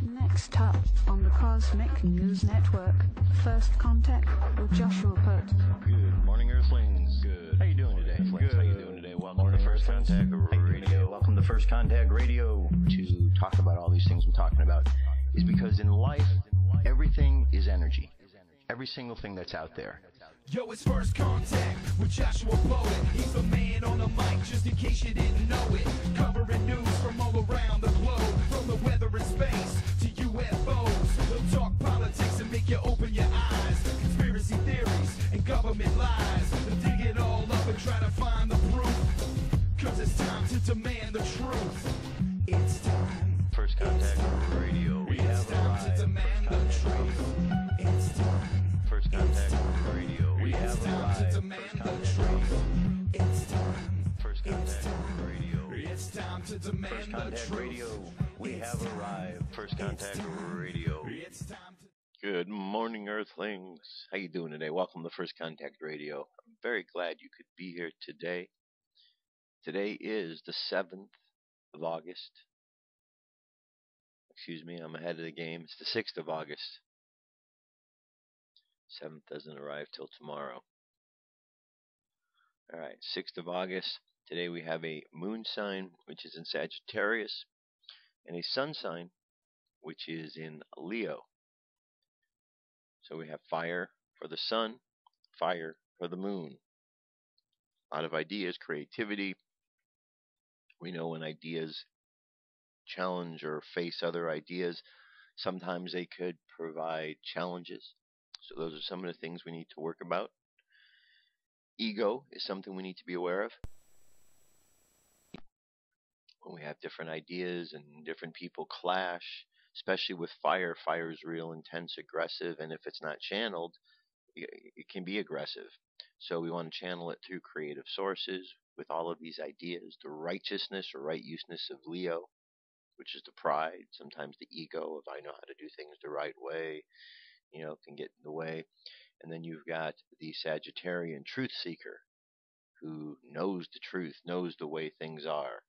Next up on the Cosmic News Network, First Contact with Joshua Pert. Good morning, Earthlings. Good. How you doing today? Good. How you doing today? Welcome to First Contact Radio. Welcome to First Contact Radio. To talk about all these things I'm talking about is because in life, everything is energy. Every single thing that's out there. Yo, it's First Contact with Joshua Poet. He's the man on the mic, just in case you didn't know it. Covering news from all around the globe, from the weather and space to UFOs. He'll talk politics and make you open your eyes. Conspiracy theories and government lies. They'll dig it all up and try to find the proof. Cause it's time to demand the truth. It's time. First Contact Radio. We have time to demand the truth. It's time. First Contact Radio. We have arrived. It's time. First Contact Radio. It's time to demand First the Contact truth. Radio. We have arrived. First Contact Radio. It's time to... Good morning, Earthlings. How you doing today? Welcome to First Contact Radio. I'm very glad you could be here today. Today is the 7th of August. Excuse me, I'm ahead of the game. It's the 6th of August. 7th doesn't arrive till tomorrow. Alright, 6th of August. Today we have a moon sign, which is in Sagittarius, and a sun sign, which is in Leo. So we have fire for the sun, fire for the moon. A lot of ideas, creativity. We know when ideas challenge or face other ideas, sometimes they could provide challenges. So those are some of the things we need to work about. Ego is something we need to be aware of. When we have different ideas and different people clash, especially with fire, fire is real, intense, aggressive, and if it's not channeled, it can be aggressive. So we want to channel it through creative sources with all of these ideas. The righteousness or right useness of Leo, which is the pride, sometimes the ego of I know how to do things the right way, can get in the way. And then you've got the Sagittarian truth seeker who knows the truth, knows the way things are.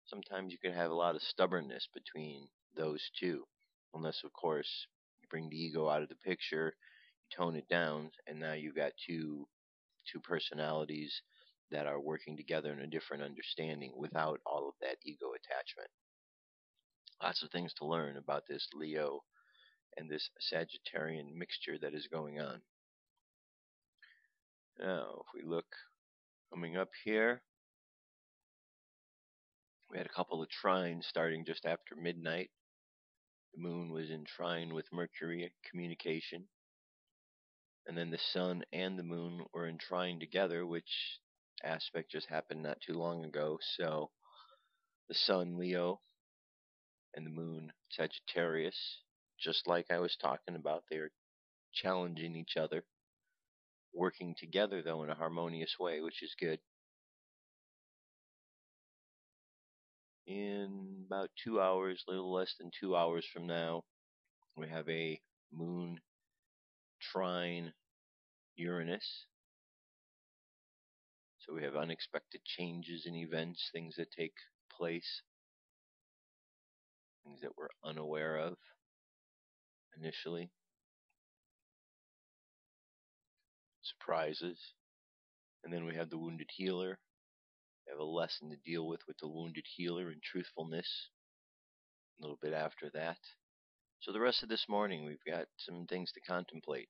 Sometimes you can have a lot of stubbornness between those two, unless of course you bring the ego out of the picture, you tone it down, and now you've got two personalities that are working together in a different understanding without all of that ego attachment. Lots of things to learn about this Leo and this Sagittarian mixture that is going on. Now, if we look coming up here, we had a couple of trines starting just after midnight. The moon was in trine with Mercury, communication. And then the sun and the moon were in trine together, which aspect just happened not too long ago. So the sun, Leo, and the moon, Sagittarius, just like I was talking about, they're challenging each other, working together though in a harmonious way, which is good. In about 2 hours, a little less than 2 hours from now, we have a moon trine Uranus. So we have unexpected changes in events, things that take place, things that we're unaware of initially. Surprises. And then we have the wounded healer. We have a lesson to deal with the wounded healer and truthfulness a little bit after that. So the rest of this morning we've got some things to contemplate.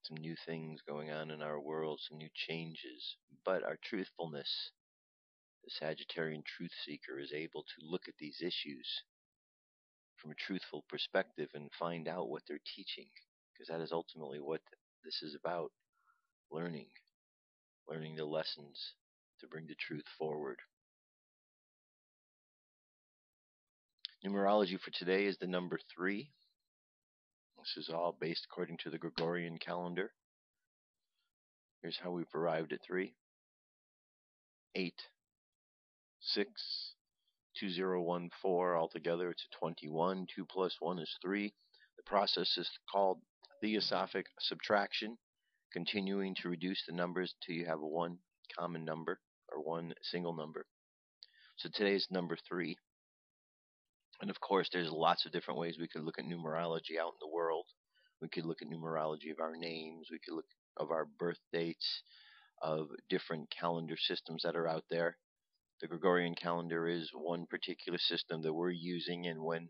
Some new things going on in our world, some new changes. But our truthfulness, the Sagittarian truth seeker, is able to look at these issues from a truthful perspective and find out what they're teaching, because that is ultimately what this is about. Learning the lessons to bring the truth forward. Numerology for today is the number 3. This is all based according to the Gregorian calendar. Here's how we've arrived at 3. 8, 6, 2014. Altogether it's a 21. 2 plus 1 is 3. The process is called theosophic subtraction, continuing to reduce the numbers until you have a one common number or one single number. So today's number 3. And of course, there's lots of different ways we could look at numerology out in the world. We could look at numerology of our names. We could look of our birth dates, of different calendar systems that are out there. The Gregorian calendar is one particular system that we're using, and when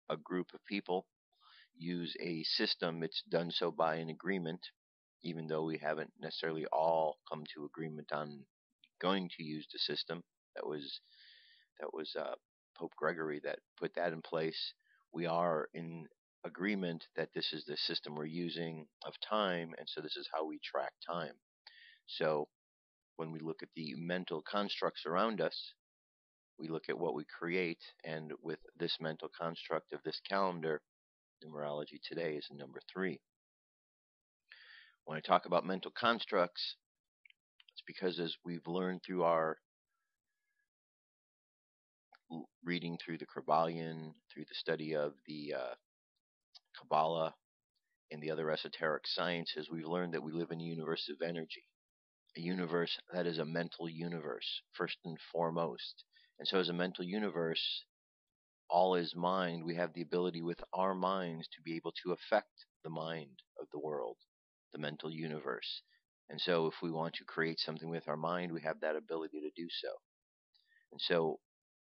a group of people use a system, it's done so by an agreement, even though we haven't necessarily all come to agreement on going to use the system. That was Pope Gregory that put that in place. We are in agreement that this is the system we're using of time, and so this is how we track time. So when we look at the mental constructs around us, we look at what we create, and with this mental construct of this calendar, numerology today is number 3. When I talk about mental constructs, it's because as we've learned through our reading through the Crumbling, through the study of the Kabbalah and the other esoteric sciences, we've learned that we live in a universe of energy, a universe that is a mental universe, first and foremost. And so as a mental universe, all is mind. We have the ability with our minds to be able to affect the mind of the world, the mental universe. And so if we want to create something with our mind, we have that ability to do so. And so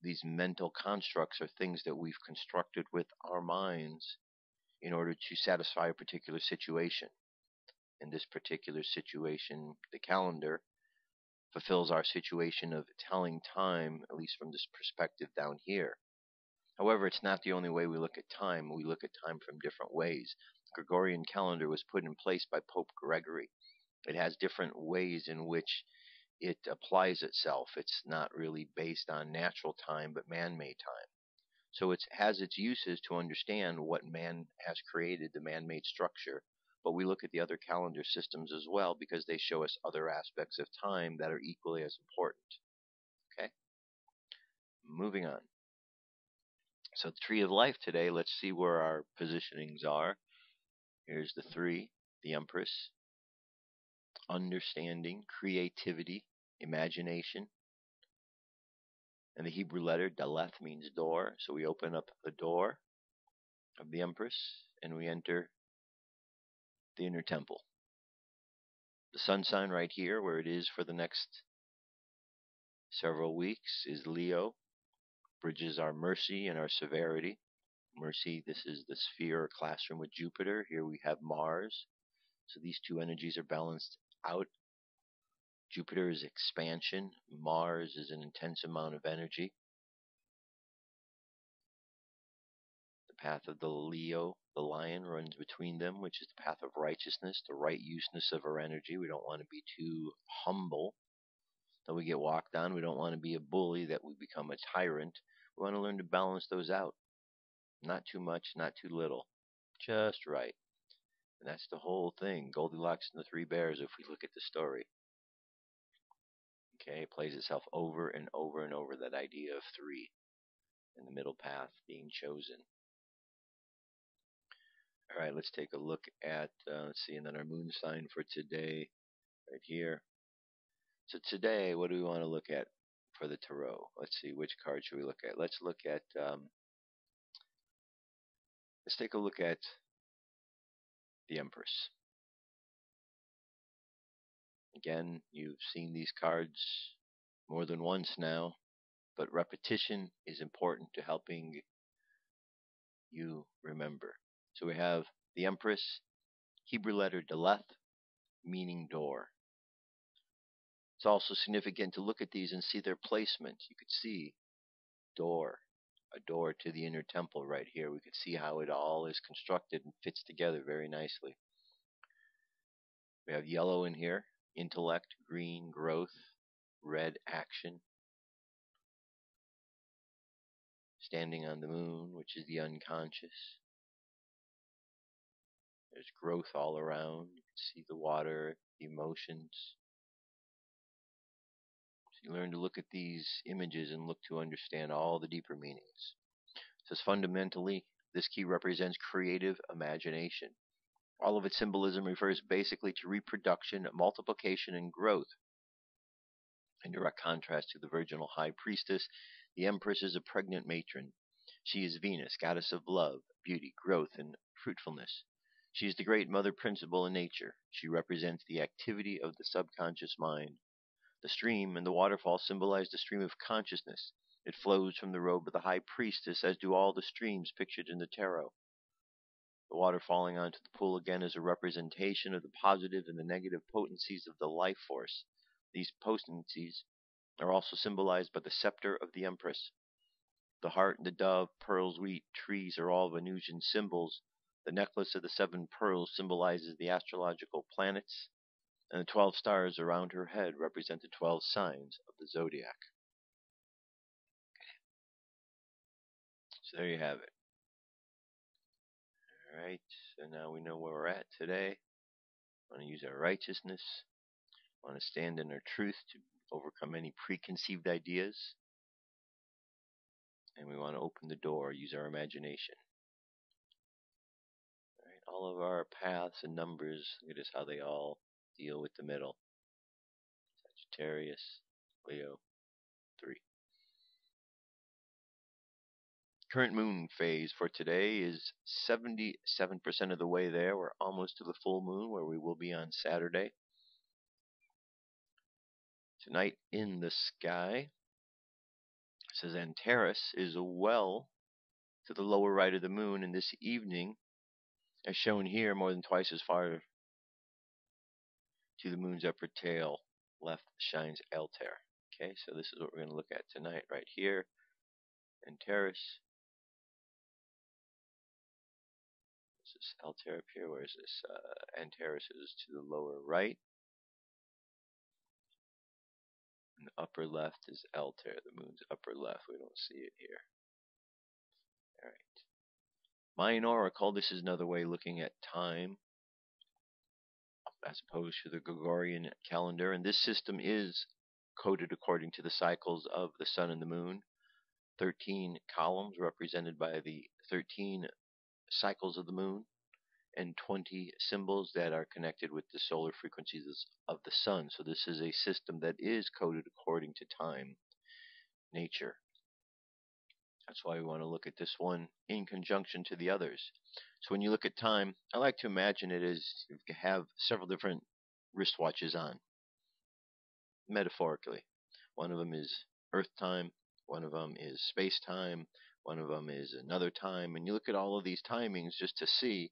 these mental constructs are things that we've constructed with our minds in order to satisfy a particular situation. In this particular situation, the calendar fulfills our situation of telling time, at least from this perspective down here. However, it's not the only way we look at time. We look at time from different ways. The Gregorian calendar was put in place by Pope Gregory. It has different ways in which it applies itself. It's not really based on natural time, but man-made time. So it has its uses to understand what man has created, the man-made structure. But we look at the other calendar systems as well because they show us other aspects of time that are equally as important. Okay? Moving on. So the tree of life today, let's see where our positionings are. Here's the 3, the Empress, understanding, creativity, imagination. And the Hebrew letter Daleth means door. So we open up the door of the Empress and we enter the inner temple. The sun sign right here, where it is for the next several weeks, is Leo. Bridges our mercy and our severity. Mercy, this is the sphere or classroom with Jupiter. Here we have Mars. So these two energies are balanced out. Jupiter is expansion. Mars is an intense amount of energy. The path of the Leo, the lion, runs between them, which is the path of righteousness, the right useness of our energy. We don't want to be too humble that we get walked on. We don't want to be a bully that we become a tyrant. We want to learn to balance those out. Not too much, not too little. Just right. And that's the whole thing. Goldilocks and the 3 bears, if we look at the story. Okay, it plays itself over and over and over, that idea of 3 in the middle path being chosen. All right, let's take a look at, let's see, and then our moon sign for today, right here. So today, what do we want to look at for the tarot? Let's see, which card should we look at? Let's look at, let's take a look at the Empress. Again, you've seen these cards more than once now, but repetition is important to helping you remember. So we have the Empress, Hebrew letter Daleth, meaning door. It's also significant to look at these and see their placement. You could see door, a door to the inner temple right here. We could see how it all is constructed and fits together very nicely. We have yellow in here, intellect, green, growth, red, action. Standing on the moon, which is the unconscious. There's growth all around. You can see the water, the emotions. So you learn to look at these images and look to understand all the deeper meanings. It says fundamentally, this key represents creative imagination. All of its symbolism refers basically to reproduction, multiplication, and growth. In direct contrast to the virginal high priestess, the Empress is a pregnant matron. She is Venus, goddess of love, beauty, growth, and fruitfulness. She is the great mother principle in nature. She represents the activity of the subconscious mind. The stream and the waterfall symbolize the stream of consciousness. It flows from the robe of the high priestess, as do all the streams pictured in the tarot. The water falling onto the pool again is a representation of the positive and the negative potencies of the life force. These potencies are also symbolized by the scepter of the Empress. The heart, the dove, pearls, wheat, trees are all Venusian symbols. The necklace of the 7 pearls symbolizes the astrological planets, and the 12 stars around her head represent the 12 signs of the zodiac. So there you have it. Alright, so now we know where we're at today. We want to use our righteousness. We want to stand in our truth to overcome any preconceived ideas. And we want to open the door, use our imagination. Alright, all of our paths and numbers, look at this, how they all deal with the middle. Sagittarius, Leo, 3. Current moon phase for today is 77% of the way there. We're almost to the full moon, where we will be on Saturday. Tonight in the sky, it says Antares is well to the lower right of the moon, and this evening, as shown here, more than twice as far to the moon's upper tail left shines Altair. Okay, so this is what we're going to look at tonight, right here. Antares. This is Altair up here. Where is this? Antares is to the lower right. And the upper left is Altair, the moon's upper left. We don't see it here. Alright. Mayan Oracle, this is another way looking at time as opposed to the Gregorian calendar. And this system is coded according to the cycles of the sun and the moon. 13 columns represented by the 13 cycles of the moon, and 20 symbols that are connected with the solar frequencies of the sun. So this is a system that is coded according to time, nature. That's why we want to look at this one in conjunction to the others. So when you look at time, I like to imagine it as you have several different wristwatches on, metaphorically. One of them is Earth time, one of them is space time, one of them is another time, and you look at all of these timings just to see,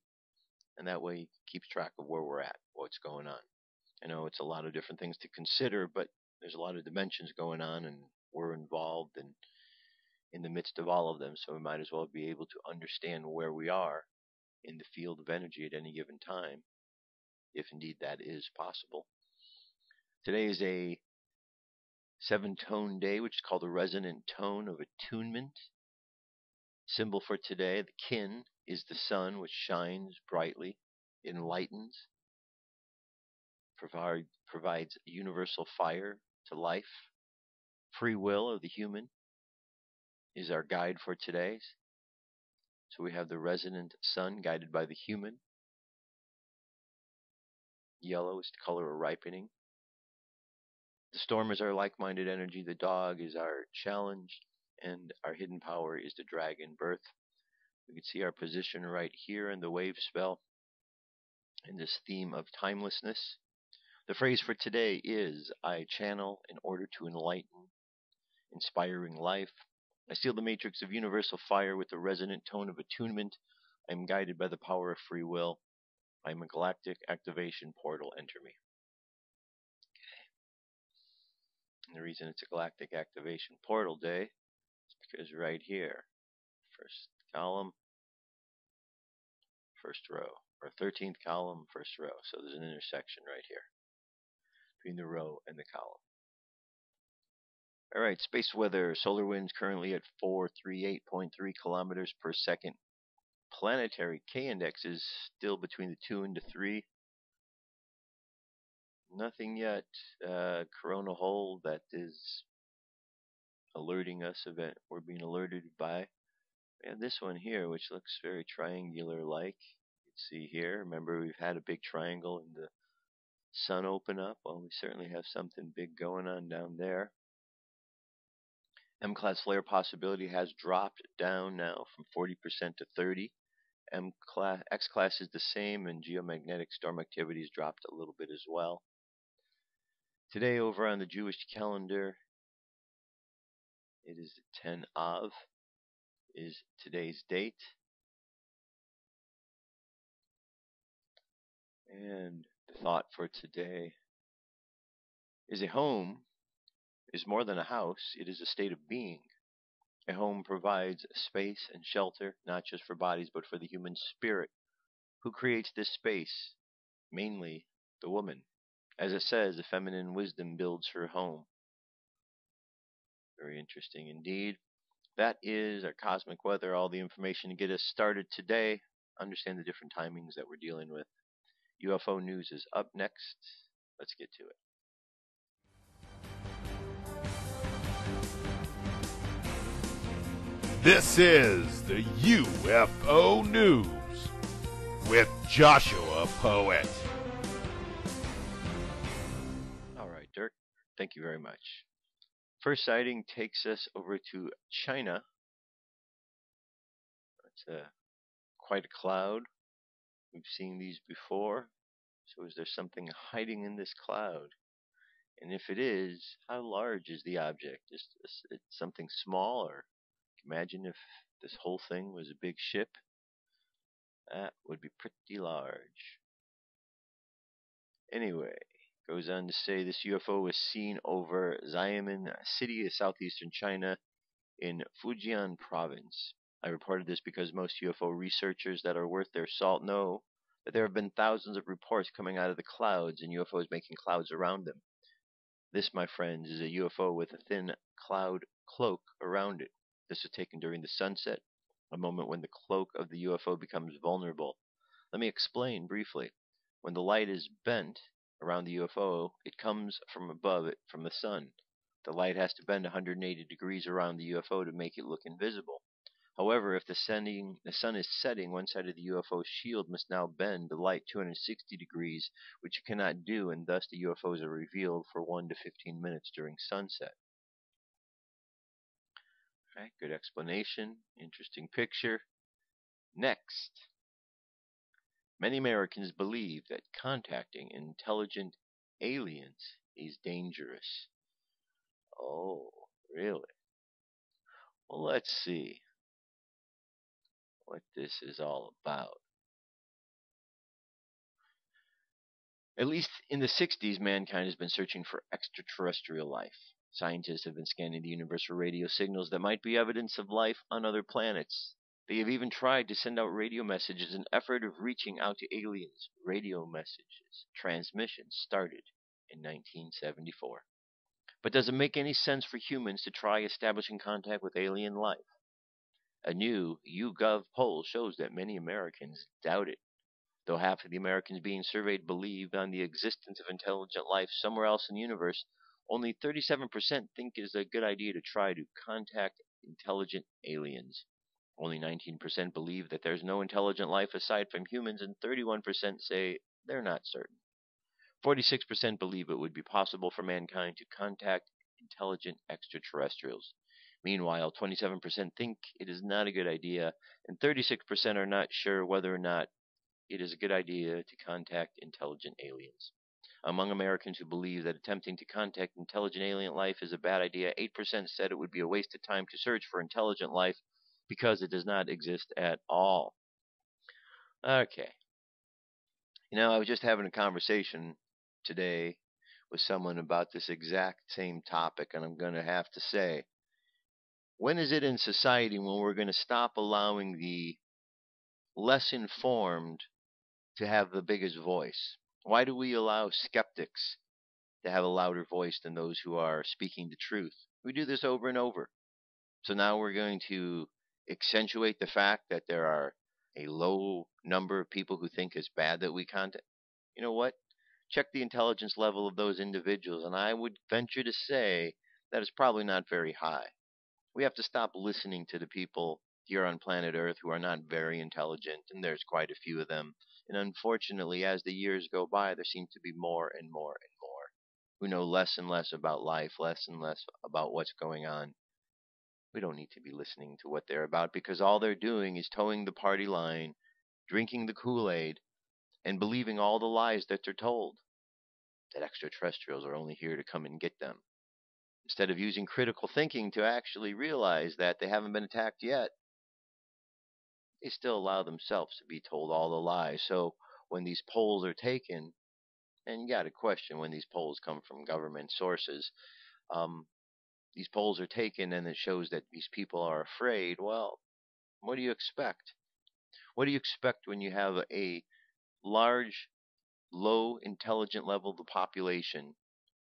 and that way you keep track of where we're at, what's going on. I know it's a lot of different things to consider, but there's a lot of dimensions going on, and we're involved in the midst of all of them, so we might as well be able to understand where we are in the field of energy at any given time, if indeed that is possible. Today is a 7-tone day, which is called the resonant tone of attunement. Symbol for today, the kin, is the sun, which shines brightly, enlightens, provides universal fire to life. Free will of the human is our guide for today. So we have the resonant sun guided by the human. Yellow is the color of ripening. The storm is our like-minded energy. The dog is our challenge. And our hidden power is the dragon birth. We can see our position right here in the wave spell in this theme of timelessness. The phrase for today is, I channel in order to enlighten, inspiring life. I seal the matrix of universal fire with the resonant tone of attunement. I am guided by the power of free will. I am a galactic activation portal. Enter me. And the reason it's a galactic activation portal day is because right here, first column, first row, or 13th column, first row. So there's an intersection right here between the row and the column. All right, space weather. Solar winds currently at 438.3 kilometers per second. Planetary K-index is still between the 2 and the 3. Nothing yet. Corona hole that is alerting us of it. We're being alerted by. We have this one here, which looks very triangular-like. You can see here. Remember, we've had a big triangle and the sun open up. Well, we certainly have something big going on down there. M-class flare possibility has dropped down now from 40% to 30. X-class is the same, and geomagnetic storm activity has dropped a little bit as well. Today, over on the Jewish calendar, it is 10 Av, is today's date. And the thought for today is: a home is more than a house, it is a state of being. A home provides space and shelter, not just for bodies, but for the human spirit. Who creates this space? Mainly the woman. As it says, the feminine wisdom builds her home. Very interesting indeed. That is our cosmic weather, all the information to get us started today. Understand the different timings that we're dealing with. UFO news is up next. Let's get to it. This is the UFO News with Joshua Poet. All right, Dirk. Thank you very much. First sighting takes us over to China. That's quite a cloud. We've seen these before. So is there something hiding in this cloud? And if it is, how large is the object? Is it something small, or imagine if this whole thing was a big ship? That would be pretty large. Anyway, goes on to say this UFO was seen over Xiamen City of southeastern China in Fujian province. I reported this because most UFO researchers that are worth their salt know that there have been thousands of reports coming out of the clouds and UFOs making clouds around them. This, my friends, is a UFO with a thin cloud cloak around it. This was taken during the sunset, a moment when the cloak of the UFO becomes vulnerable. Let me explain briefly. When the light is bent around the UFO, it comes from above it, from the sun. The light has to bend 180 degrees around the UFO to make it look invisible. However, if the sun is setting, one side of the UFO's shield must now bend the light 260 degrees, which it cannot do, and thus the UFOs are revealed for 1 to 15 minutes during sunset. Right, good explanation. Interesting picture. Next. Many Americans believe that contacting intelligent aliens is dangerous. Oh, really? Well, let's see what this is all about. At least in the 60s, mankind has been searching for extraterrestrial life. Scientists have been scanning the universe for radio signals that might be evidence of life on other planets. They have even tried to send out radio messages in an effort of reaching out to aliens. Radio messages transmissions started in 1974. But does it make any sense for humans to try establishing contact with alien life? A new YouGov poll shows that many Americans doubt it. Though half of the Americans being surveyed believe on the existence of intelligent life somewhere else in the universe, only 37% think it is a good idea to try to contact intelligent aliens. Only 19% believe that there's no intelligent life aside from humans, and 31% say they're not certain. 46% believe it would be possible for mankind to contact intelligent extraterrestrials. Meanwhile, 27% think it is not a good idea, and 36% are not sure whether or not it is a good idea to contact intelligent aliens. Among Americans who believe that attempting to contact intelligent alien life is a bad idea, 8% said it would be a waste of time to search for intelligent life because it does not exist at all. Okay. I was just having a conversation today with someone about this exact same topic, and I'm going to have to say, when is it in society when we're going to stop allowing the less informed to have the biggest voice? Why do we allow skeptics to have a louder voice than those who are speaking the truth? We do this over and over. So now we're going to accentuate the fact that there are a low number of people who think it's bad that we contact. You know what? Check the intelligence level of those individuals, and I would venture to say that it's probably not very high. We have to stop listening to the people here on planet Earth who are not very intelligent, and there's quite a few of them. And unfortunately, as the years go by, there seem to be more and more and more who know less and less about life, less and less about what's going on. We don't need to be listening to what they're about, because all they're doing is towing the party line, drinking the Kool-Aid, and believing all the lies that they're told, that extraterrestrials are only here to come and get them. Instead of using critical thinking to actually realize that they haven't been attacked yet, they still allow themselves to be told all the lies. So when these polls are taken, and you got to question when these polls come from government sources, these polls are taken and it shows that these people are afraid. Well, what do you expect? What do you expect when you have a large, low intelligent level of the population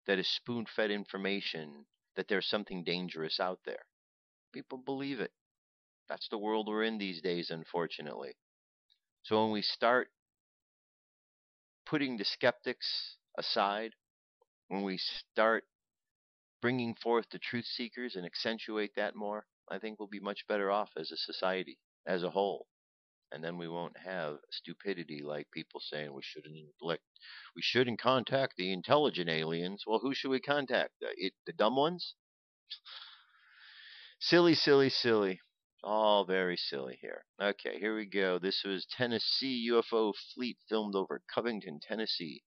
that is spoon-fed information that there's something dangerous out there? People believe it. That's the world we're in these days, unfortunately. So when we start putting the skeptics aside, when we start bringing forth the truth seekers and accentuate that more, I think we'll be much better off as a society as a whole. And then we won't have stupidity like people saying we shouldn't contact the intelligent aliens. Well, who should we contact? The dumb ones? Silly, silly, silly. All very silly here. Okay, here we go. This was Tennessee UFO fleet filmed over Covington, Tennessee.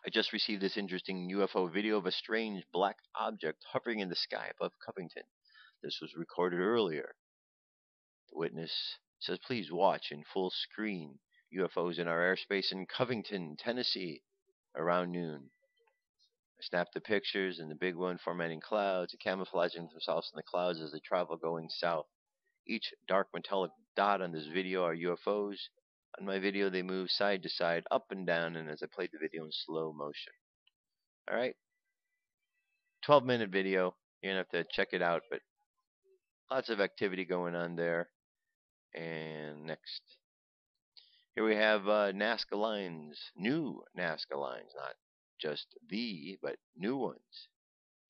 I just received this interesting UFO video of a strange black object hovering in the sky above Covington. This was recorded earlier. The witness says, please watch in full screen UFOs in our airspace in Covington, Tennessee, around noon. I snapped the pictures, and the big one formatting clouds and camouflaging themselves in the clouds as they travel going south. Each dark metallic dot on this video are UFOs. On my video, they move side to side, up and down, and as I played the video in slow motion. Alright? 12-minute video. You're going to have to check it out, but lots of activity going on there. And next. Here we have Nazca lines. New Nazca lines. Not just but new ones.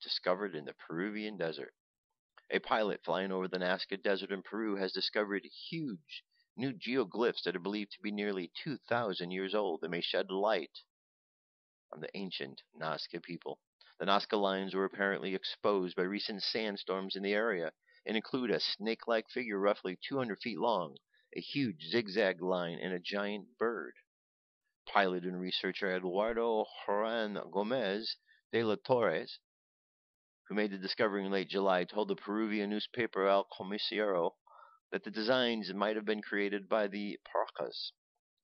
Discovered in the Peruvian desert. A pilot flying over the Nazca Desert in Peru has discovered huge new geoglyphs that are believed to be nearly 2,000 years old. They may shed light on the ancient Nazca people. The Nazca lines were apparently exposed by recent sandstorms in the area and include a snake-like figure roughly 200 feet long, a huge zigzag line, and a giant bird. Pilot and researcher Eduardo Juan Gomez de la Torres, who made the discovery in late July, told the Peruvian newspaper El Comerciero that the designs might have been created by the Paracas,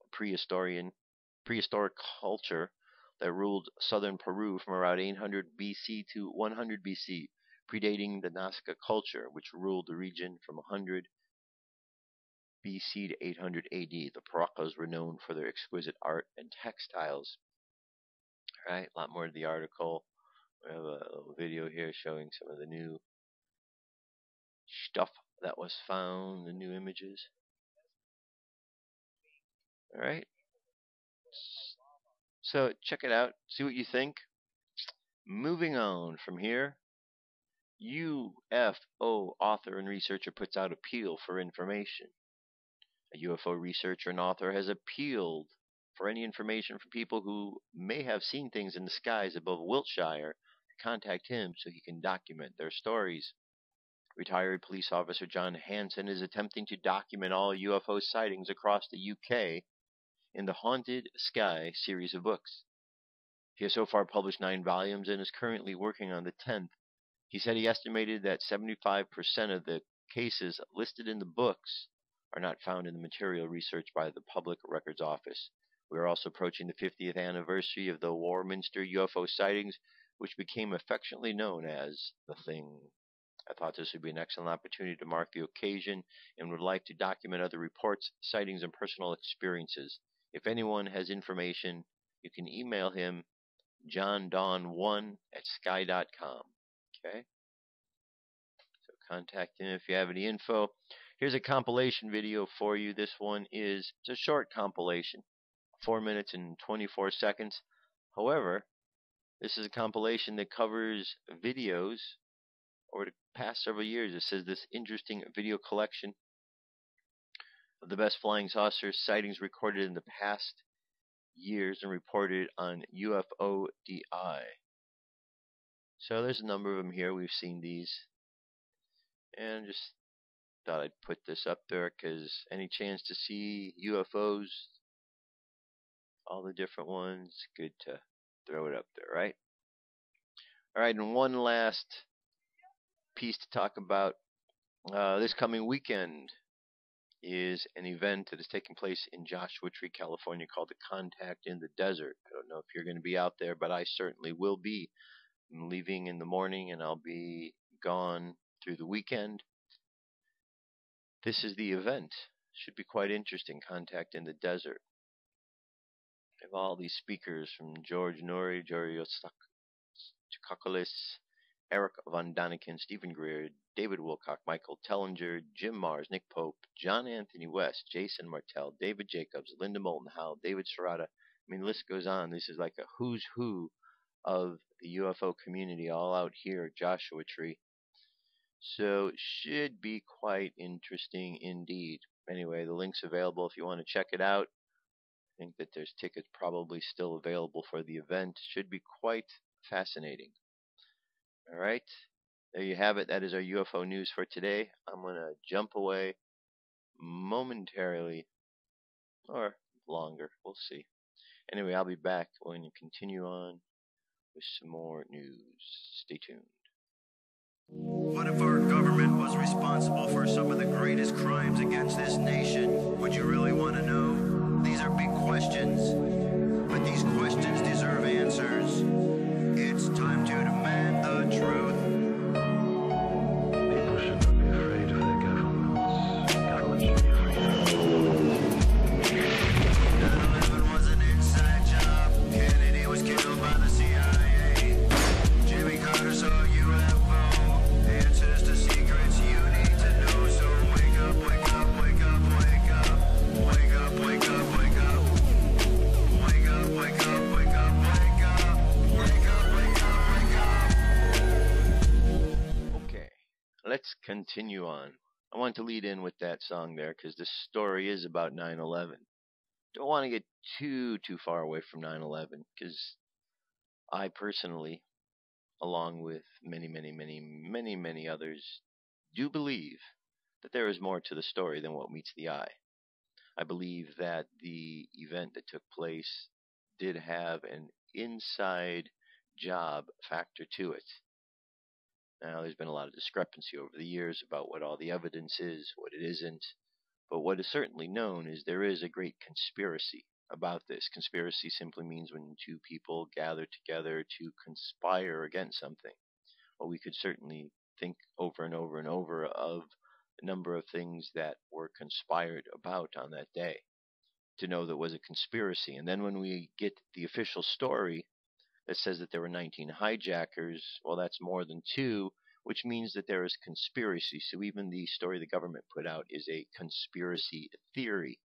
a prehistoric culture that ruled southern Peru from around 800 BC to 100 BC, predating the Nazca culture, which ruled the region from 100 BC to 800 AD. The Paracas were known for their exquisite art and textiles. All right, a lot more to the article. We have a little video here showing some of the new stuff that was found, the new images. All right. So check it out. See what you think. Moving on from here. UFO author and researcher puts out appeal for information. A UFO researcher and author has appealed for any information from people who may have seen things in the skies above Wiltshire to contact him so he can document their stories. Retired police officer John Hansen is attempting to document all UFO sightings across the UK in the Haunted Sky series of books. He has so far published 9 volumes and is currently working on the 10th. He said he estimated that 75% of the cases listed in the books are not found in the material researched by the Public Records Office. We are also approaching the 50th anniversary of the Warminster UFO sightings, which became affectionately known as The Thing. I thought this would be an excellent opportunity to mark the occasion and would like to document other reports, sightings, and personal experiences. If anyone has information, you can email him, johndon1@sky.com. Okay? So contact him if you have any info. Here's a compilation video for you. This one is a short compilation, 4 minutes and 24 seconds. However, this is a compilation that covers videos over the past several years. It says this interesting video collection of the best flying saucer sightings recorded in the past years and reported on UFODI. So there's a number of them here. We've seen these. And just thought I'd put this up there because any chance to see UFOs, all the different ones, good to throw it up there, right? All right, and one last piece to talk about. This coming weekend is an event that is taking place in Joshua Tree, California, called the Contact in the Desert. I don't know if you're going to be out there, but I certainly will be. I'm leaving in the morning, and I'll be gone through the weekend. This is the event. Should be quite interesting. Contact in the Desert. I have all these speakers from George Norrie, Georgios Tsakakoulis, Eric Von Daniken, Stephen Greer, David Wilcock, Michael Tellinger, Jim Mars, Nick Pope, John Anthony West, Jason Martell, David Jacobs, Linda Moulton Howe, David Serrata. I mean, the list goes on. This is like a who's who of the UFO community all out here at Joshua Tree. So it should be quite interesting indeed. Anyway, the link's available if you want to check it out. I think that there's tickets probably still available for the event. Should be quite fascinating. All right, there you have it. That is our UFO news for today. I'm going to jump away momentarily, or longer. We'll see. Anyway, I'll be back when you continue on with some more news. Stay tuned. What if our government was responsible for some of the greatest crimes against this nation? Would you really want to know? These are big questions, but these questions deserve answers. It's time to demand the truth. People shouldn't be afraid of their governments. Government should be afraid of 9/11 was an inside job. Kennedy was killed by the CIA. Jimmy Carter saw UFO. Answers to secrets you need to know. So wake up, wake up, wake up, wake up. Wake up, wake up, wake up. Wake up, wake up, wake up, wake up. Wake up, wake up, wake up. Okay, let's continue on. I want to lead in with that song there because this story is about 9/11. Don't want to get too far away from 9/11 because I personally, along with many others, do believe that there is more to the story than what meets the eye. I believe that the event that took place did have an inside job factor to it. Now, there's been a lot of discrepancy over the years about what all the evidence is, what it isn't, but what is certainly known is there is a great conspiracy about this. Conspiracy simply means when two people gather together to conspire against something. Well, we could certainly think over and over and over of a number of things that were conspired about on that day to know that was a conspiracy. And then when we get the official story that says that there were 19 hijackers, well, that's more than two, which means that there is conspiracy. So even the story the government put out is a conspiracy theory.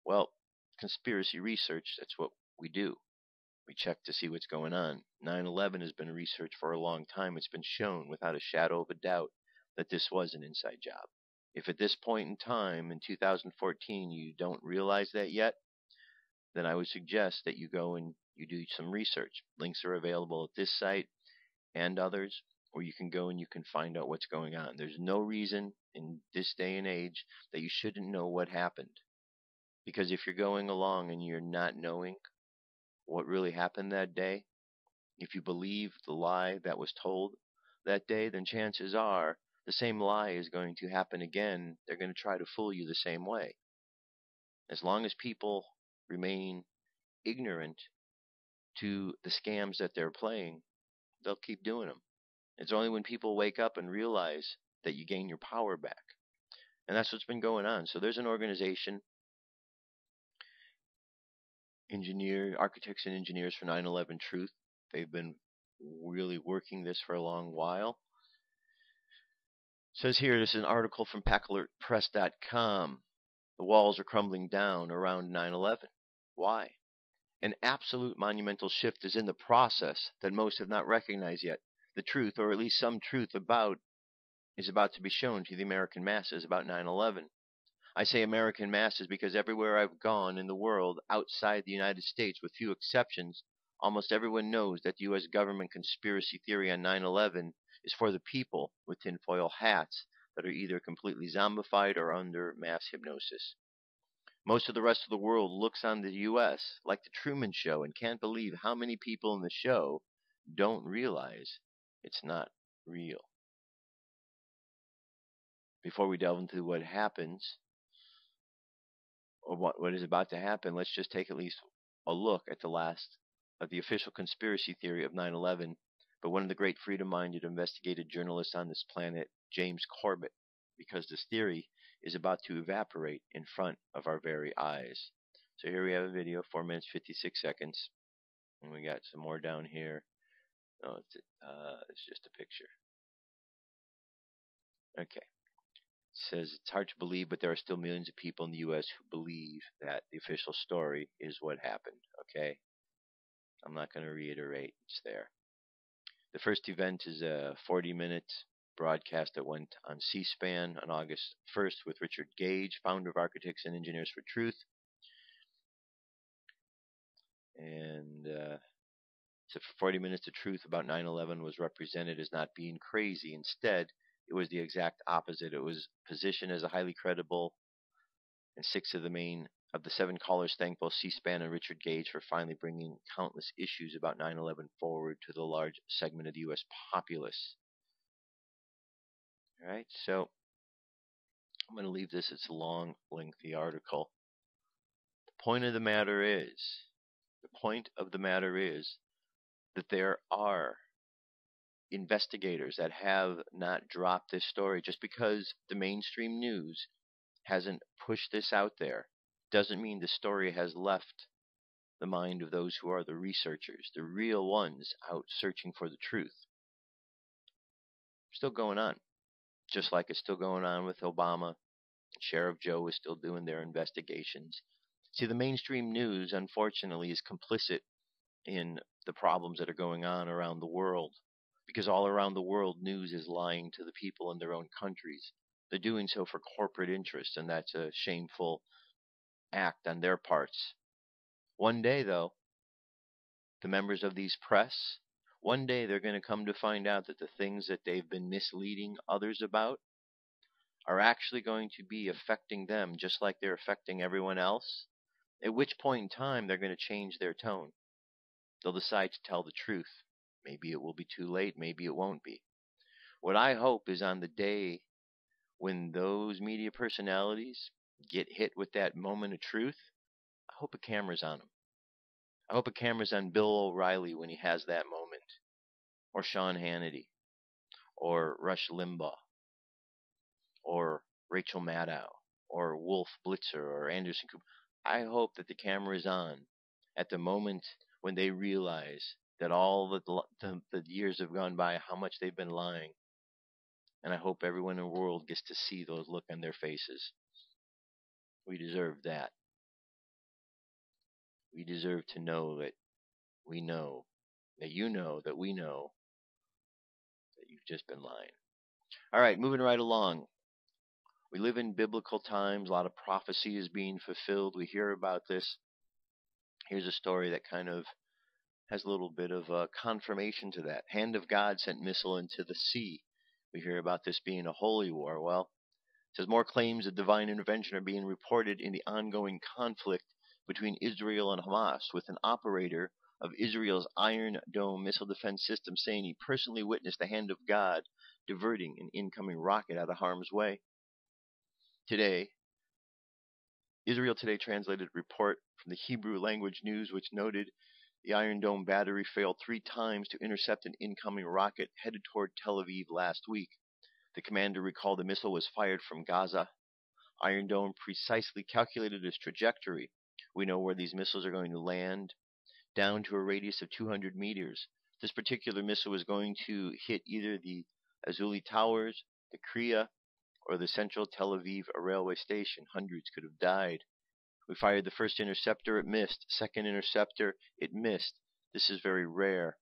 Well, conspiracy research, that's what we do. We check to see what's going on. 9/11 has been researched for a long time. It's been shown without a shadow of a doubt that this was an inside job. If at this point in time, in 2014, you don't realize that yet, then I would suggest that you go and you do some research. Links are available at this site and others, where you can go and you can find out what's going on. There's no reason in this day and age that you shouldn't know what happened. Because if you're going along and you're not knowing what really happened that day, if you believe the lie that was told that day, then chances are the same lie is going to happen again. They're going to try to fool you the same way. As long as people remain ignorant to the scams that they're playing, they'll keep doing them. It's only when people wake up and realize that you gain your power back. And that's what's been going on. So there's an organization, architects and engineers for 9/11 Truth. They've been really working this for a long while. It says here, this is an article from PacAlertPress.com. The walls are crumbling down around 9/11. Why? An absolute monumental shift is in the process that most have not recognized yet. The truth, or at least some truth is about to be shown to the American masses about 9/11. I say American masses because everywhere I've gone in the world outside the United States, with few exceptions, almost everyone knows that the U.S. government conspiracy theory on 9/11 is for the people with tinfoil hats that are either completely zombified or under mass hypnosis. Most of the rest of the world looks on the U.S. like the Truman Show and can't believe how many people in the show don't realize it's not real. Before we delve into what happens, or what is about to happen, let's just take at least a look at the official conspiracy theory of 9/11 by one of the great freedom-minded investigative journalists on this planet, James Corbett, because this theory is about to evaporate in front of our very eyes. So here we have a video, 4 minutes 56 seconds, and we got some more down here. No, it's just a picture. Okay. Says it's hard to believe, but there are still millions of people in the U.S. who believe that the official story is what happened. Okay, I'm not going to reiterate. It's there. The first event is a 40-minute broadcast that went on C-SPAN on August 1st with Richard Gage, founder of Architects and Engineers for Truth. And so for 40 minutes, the truth about 9/11 was represented as not being crazy. Instead, it was the exact opposite. It was positioned as a highly credible, and 6 of the 7 callers thanked both C-SPAN and Richard Gage for finally bringing countless issues about 9/11 forward to the large segment of the U.S. populace. All right, so I'm going to leave this. It's a long, lengthy article. The point of the matter is that there are investigators that have not dropped this story. Just because the mainstream news hasn't pushed this out there doesn't mean the story has left the mind of those who are the researchers, the real ones out searching for the truth. Still going on, just like it's still going on with Obama. Sheriff Joe is still doing their investigations. See, the mainstream news, unfortunately, is complicit in the problems that are going on around the world. Because all around the world, news is lying to the people in their own countries. They're doing so for corporate interests, and that's a shameful act on their parts. One day, though, the members of these press, one day they're going to come to find out that the things that they've been misleading others about are actually going to be affecting them just like they're affecting everyone else, at which point in time they're going to change their tone. They'll decide to tell the truth. Maybe it will be too late, maybe it won't be. What I hope is on the day when those media personalities get hit with that moment of truth, I hope a camera's on them. I hope a camera's on Bill O'Reilly when he has that moment, or Sean Hannity, or Rush Limbaugh, or Rachel Maddow, or Wolf Blitzer, or Anderson Cooper. I hope that the camera is on at the moment when they realize that all the years have gone by, how much they've been lying. And I hope everyone in the world gets to see those look on their faces. We deserve that. We deserve to know that we know, that you know, that we know that you've just been lying. All right, moving right along. We live in biblical times. A lot of prophecy is being fulfilled. We hear about this. Here's a story that kind of has a little bit of confirmation to that. Hand of God sent missile into the sea. We hear about this being a holy war. Well, it says more claims of divine intervention are being reported in the ongoing conflict between Israel and Hamas, with an operator of Israel's Iron Dome missile defense system saying he personally witnessed the hand of God diverting an incoming rocket out of harm's way. Today, Israel Today translated a report from the Hebrew language news which noted the Iron Dome battery failed 3 times to intercept an incoming rocket headed toward Tel Aviv last week. The commander recalled the missile was fired from Gaza. Iron Dome precisely calculated its trajectory. We know where these missiles are going to land, down to a radius of 200 meters. This particular missile was going to hit either the Azuli Towers, the Kriya, or the central Tel Aviv railway station. Hundreds could have died. We fired the first interceptor, it missed. Second interceptor, it missed. This is very rare.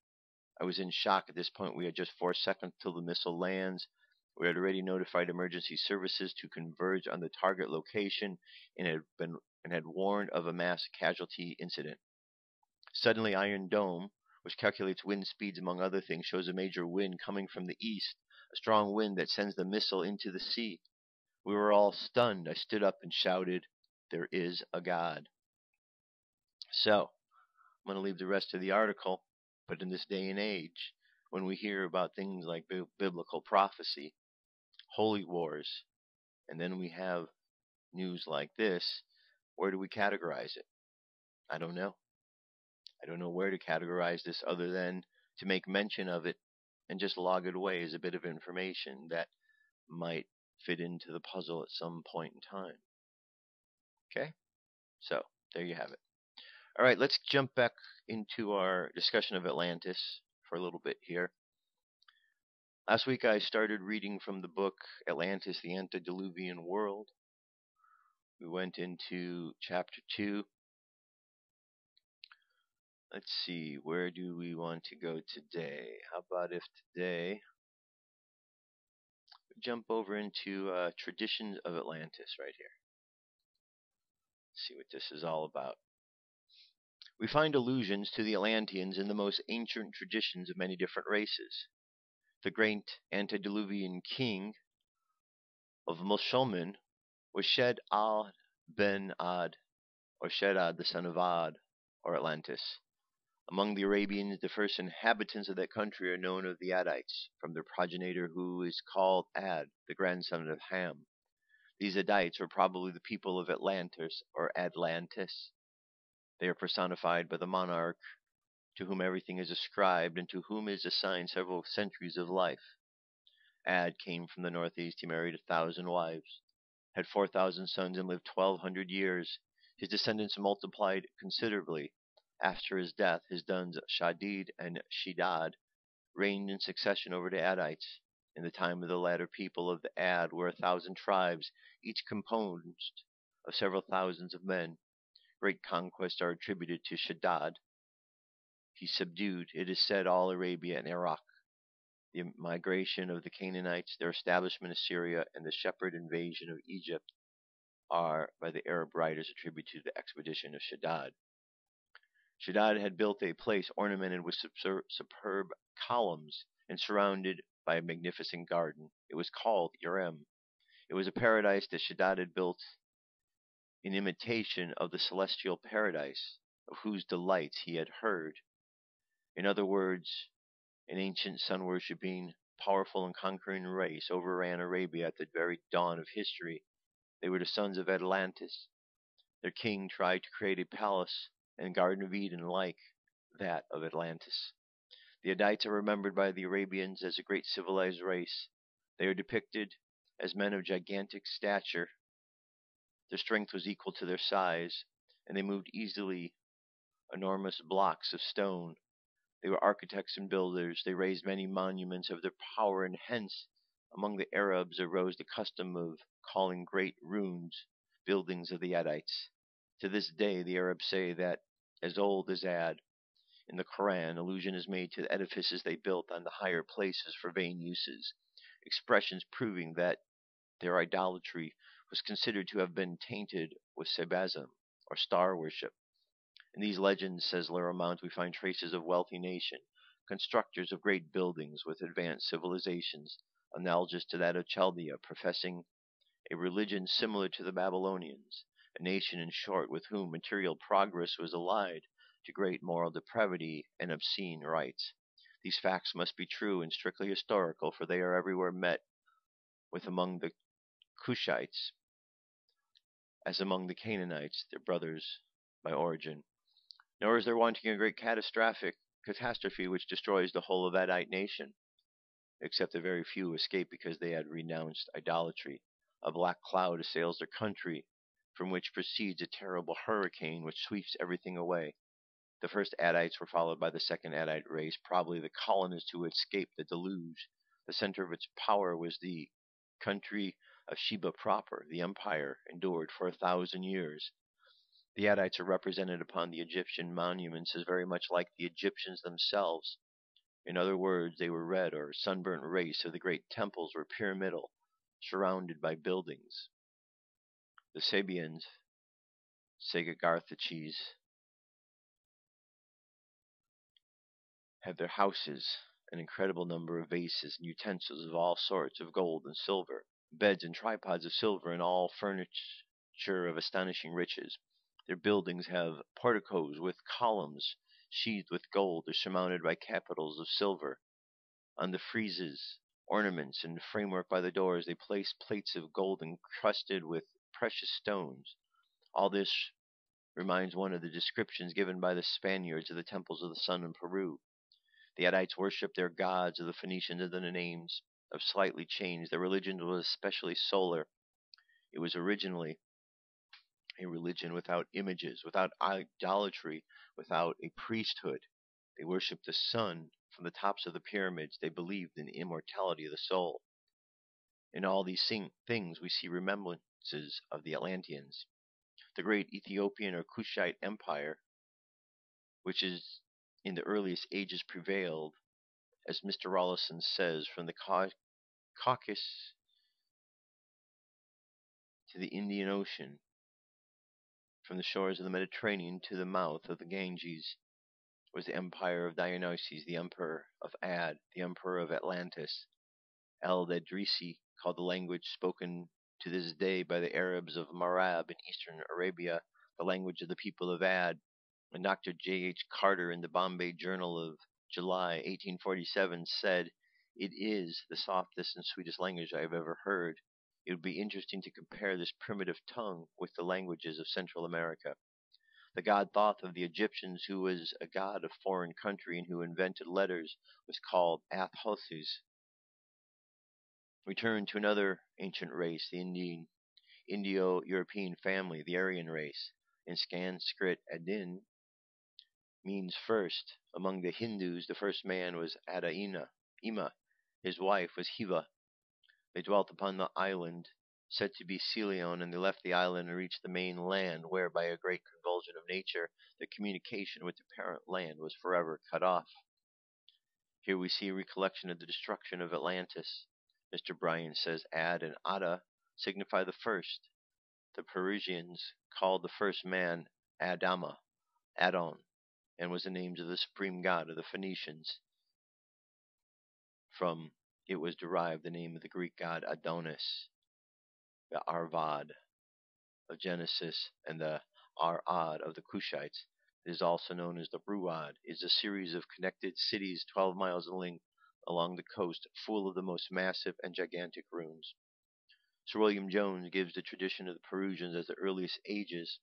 I was in shock at this point. We had just 4 seconds till the missile lands. We had already notified emergency services to converge on the target location and had warned of a mass casualty incident. Suddenly, Iron Dome, which calculates wind speeds among other things, shows a major wind coming from the east. a strong wind that sends the missile into the sea. We were all stunned. I stood up and shouted, "There is a God." So, I'm going to leave the rest of the article, but in this day and age, when we hear about things like biblical prophecy, holy wars, and then we have news like this, where do we categorize it? I don't know. I don't know where to categorize this other than to make mention of it and just log it away as a bit of information that might fit into the puzzle at some point in time. Okay? So, there you have it. All right, let's jump back into our discussion of Atlantis for a little bit here. Last week I started reading from the book Atlantis, the Antediluvian World. We went into chapter 2. Let's see, where do we want to go today? How about if today we jump over into Traditions of Atlantis right here. Let's see what this is all about. We find allusions to the Atlanteans in the most ancient traditions of many different races. The great antediluvian king of Musulman was Shed-Ad ben Ad, or Shed-Ad the son of Ad, or Atlantis. Among the Arabians, the first inhabitants of that country are known as the Adites, from their progenitor who is called Ad, the grandson of Ham. These Adites were probably the people of Atlantis, or Atlantis. They are personified by the monarch to whom everything is ascribed and to whom is assigned several centuries of life. Ad came from the northeast. He married 1,000 wives, had 4,000 sons, and lived 1,200 years. His descendants multiplied considerably. After his death, his sons Shadid and Shidad reigned in succession over the Adites. In the time of the latter people of the Ad were 1,000 tribes, each composed of several thousands of men. Great conquests are attributed to Shaddad. He subdued, it is said, all Arabia and Iraq. The migration of the Canaanites, their establishment of Syria, and the shepherd invasion of Egypt are, by the Arab writers, attributed to the expedition of Shaddad. Shaddad had built a place ornamented with superb columns and surrounded by a magnificent garden. It was called Irem. It was a paradise that Shaddad had built in imitation of the celestial paradise, of whose delights he had heard. In other words, an ancient sun-worshipping, powerful and conquering race overran Arabia at the very dawn of history. They were the sons of Atlantis. Their king tried to create a palace and Garden of Eden like that of Atlantis. The Adites are remembered by the Arabians as a great civilized race. They are depicted as men of gigantic stature. Their strength was equal to their size, and they moved easily enormous blocks of stone. They were architects and builders. They raised many monuments of their power, and hence among the Arabs arose the custom of calling great ruins buildings of the Adites. To this day, the Arabs say that as old as Ad. In the Quran, allusion is made to the edifices they built on the higher places for vain uses, expressions proving that their idolatry was considered to have been tainted with Sebasm, or star worship. In these legends, says Laramount, we find traces of wealthy nation, constructors of great buildings with advanced civilizations, analogous to that of Chaldea, professing a religion similar to the Babylonians, a nation, in short, with whom material progress was allied to great moral depravity and obscene rites. These facts must be true and strictly historical, for they are everywhere met with among the Cushites, as among the Canaanites, their brothers by origin. Nor is there wanting a great catastrophe which destroys the whole of Adite nation, except a very few escape because they had renounced idolatry. A black cloud assails their country, from which proceeds a terrible hurricane which sweeps everything away. The first Adites were followed by the second Adite race, probably the colonists who escaped the deluge. The center of its power was the country of Sheba proper. The empire endured for 1,000 years. The Adites are represented upon the Egyptian monuments as very much like the Egyptians themselves. In other words, they were red or sunburnt race, so the great temples were pyramidal, surrounded by buildings. The Sabians, Sagagarthaches, have their houses an incredible number of vases and utensils of all sorts of gold and silver, beds and tripods of silver, and all furniture of astonishing riches. Their buildings have porticos with columns sheathed with gold, or surmounted by capitals of silver. On the friezes, ornaments, and framework by the doors, they place plates of gold encrusted with precious stones. All this reminds one of the descriptions given by the Spaniards of the temples of the sun in Peru. The Adites worshipped their gods of the Phoenicians under the names of slightly changed. Their religion was especially solar. It was originally a religion without images, without idolatry, without a priesthood. They worshipped the sun from the tops of the pyramids. They believed in the immortality of the soul. In all these things we see remembrances of the Atlanteans. The great Ethiopian or Kushite Empire, which is in the earliest ages prevailed, as Mr. Rawlinson says, from the Caucasus to the Indian Ocean, from the shores of the Mediterranean to the mouth of the Ganges, was the empire of Dionysus, the emperor of Ad, the emperor of Atlantis. El-Idrisi, called the language spoken to this day by the Arabs of Marab in eastern Arabia, the language of the people of Ad, and Dr. J.H. Carter in the Bombay Journal of July 1847 said, "It is the softest and sweetest language I have ever heard. It would be interesting to compare this primitive tongue with the languages of Central America." The god Thoth of the Egyptians, who was a god of foreign country and who invented letters, was called Athothes. We turn to another ancient race, the Indo-European family, the Aryan race. In Sanskrit, Adin means first. Among the Hindus, the first man was Ima. His wife was Hiva. They dwelt upon the island said to be Ceylon, and they left the island and reached the main land, where, by a great convulsion of nature, the communication with the parent land was forever cut off. Here we see a recollection of the destruction of Atlantis. Mr. Bryan says Ad and Ada signify the first. The Perusians called the first man Adon, and was the name of the supreme god of the Phoenicians. From it was derived the name of the Greek god Adonis, the Arvad of Genesis, and the Arad of the Cushites. It is also known as the Ruad. It is a series of connected cities 12 miles in length along the coast, full of the most massive and gigantic ruins. Sir William Jones gives the tradition of the Perusians as the earliest ages.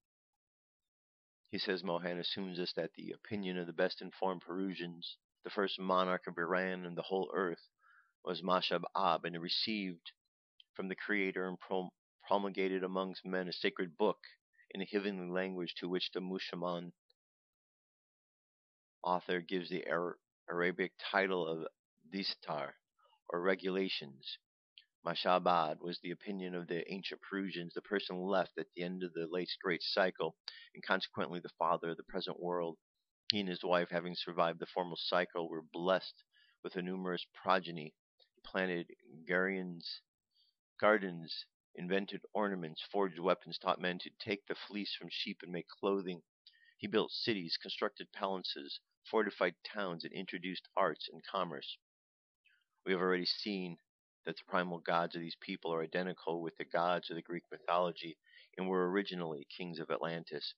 He says Mohan assumes us that the opinion of the best informed Perusians, the first monarch of Iran and the whole earth, was Mashab Ab, and received from the Creator and promulgated amongst men a sacred book in a heavenly language, to which the Mushaman author gives the Arabic title of Distar, or regulations. Mashabad was the opinion of the ancient Perusians, the person left at the end of the late great cycle, and consequently the father of the present world. He and his wife, having survived the formal cycle, were blessed with a numerous progeny. He planted gardens, invented ornaments, forged weapons, taught men to take the fleece from sheep and make clothing. He built cities, constructed palaces, fortified towns, and introduced arts and commerce. We have already seen that the primal gods of these people are identical with the gods of the Greek mythology and were originally kings of Atlantis.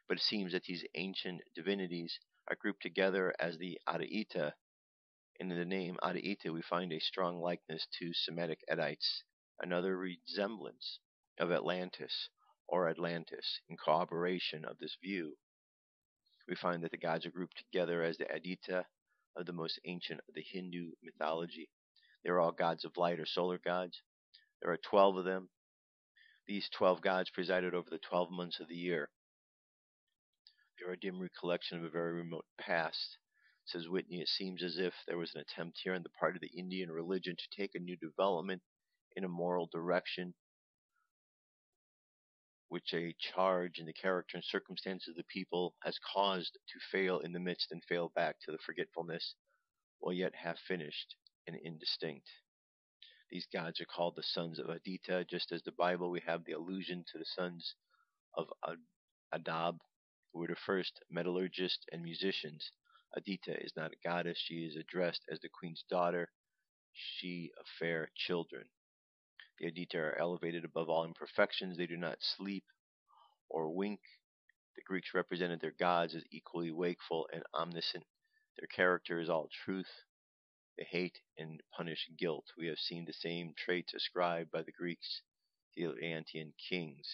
But it seems that these ancient divinities are grouped together as the Adaita. In the name Adaita we find a strong likeness to Semitic Edites, another resemblance of Atlantis or Atlantis. In corroboration of this view, we find that the gods are grouped together as the Adita of the most ancient of the Hindu mythology. They are all gods of light or solar gods. There are 12 of them. These 12 gods presided over the 12 months of the year. They are a dim recollection of a very remote past. Says Whitney, it seems as if there was an attempt here on the part of the Indian religion to take a new development in a moral direction, which a charge in the character and circumstances of the people has caused to fail in the midst and fail back to the forgetfulness, while yet half finished and indistinct. These gods are called the sons of Adita, just as the Bible we have the allusion to the sons of Adab, who were the first metallurgists and musicians. Aditya is not a goddess. She is addressed as the queen's daughter, she of fair children. The Aditya are elevated above all imperfections. They do not sleep or wink. The Greeks represented their gods as equally wakeful and omniscient. Their character is all truth. They hate and punish guilt. We have seen the same traits ascribed by the Greeks to the Atlantean kings.